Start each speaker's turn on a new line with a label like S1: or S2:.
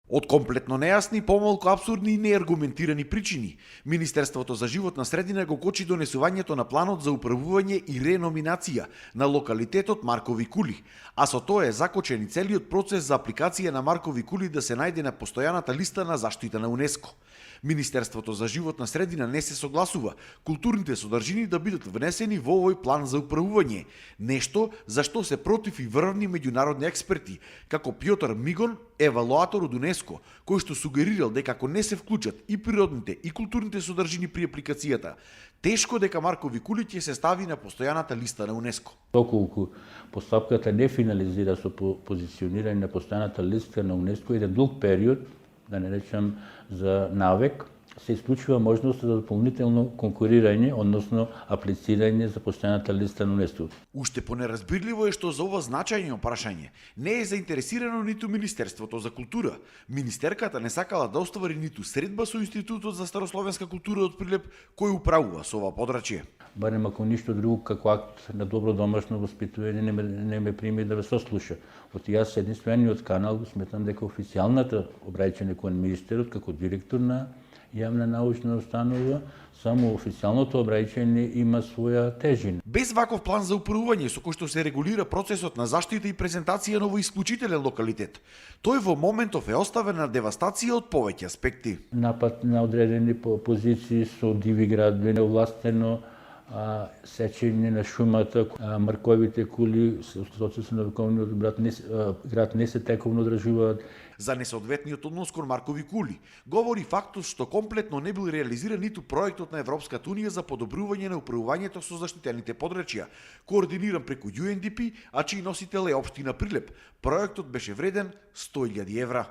S1: Од комплетно нејасни, помалку апсурдни и неаргументирани причини, Министерството за животна средина го кочи донесувањето на планот за управување и реноминација на локалитетот Маркови кули, а со тоа е закочен и целиот процес за апликација на Маркови кули да се најде на постојаната листа на заштита на УНЕСКО. Министерството за животна средина не се согласува културните содржини да бидат внесени во овој план за управување, нешто за што се против и врвни меѓународни експерти, како Пјотар Мигон, евалуатор од УНЕСКО, кој што сугерирал дека ако не се вклучат и природните и културните содржини при апликацијата, тешко дека Маркови кули ќе се стави на постојаната листа на УНЕСКО.
S2: Доколку постапката не финализира со позиционирање на постојаната листа на УНЕСКО, еден долг период, да не речем за навек, се исклучува можноста за дополнително конкурирање, односно аплицирање за постојаната листа на УНЕСКО.
S1: Уште понеразбирливо е што за ова значајно прашање не е заинтересирано ниту Министерството за култура. Министерката не сакала да оствари ниту средба со Институтот за старословенска култура од Прилеп, кој управува со ова подрачје.
S2: Барем ако ништо друго, како акт на добро домашно воспитување не ме прими да ве сослуша. Од јас единствениот канал сметам дека официјалната обраќање кон министерот како директор на јавна научна установа, само официјалното обраќање има своја тежина.
S1: Без ваков план за управување со кој што се регулира процесот на заштита и презентација на овој исклучителен локалитет, тој во моментов е оставен на девастација од повеќе аспекти.
S2: Напад на одредени позиции со диви градби, неовластено сечење на шумата, марковите кули, соците на вековниот град не се тековно одржуваат.
S1: За несоодветниот однос кон Маркови кули говори фактот што комплетно не бил реализиран ниту проектот на Европската унија за подобрување на управувањето со заштитените подрачја, координиран преку UNDP, а чиј носител е општина Прилеп. Проектот беше вреден 100.000 евра.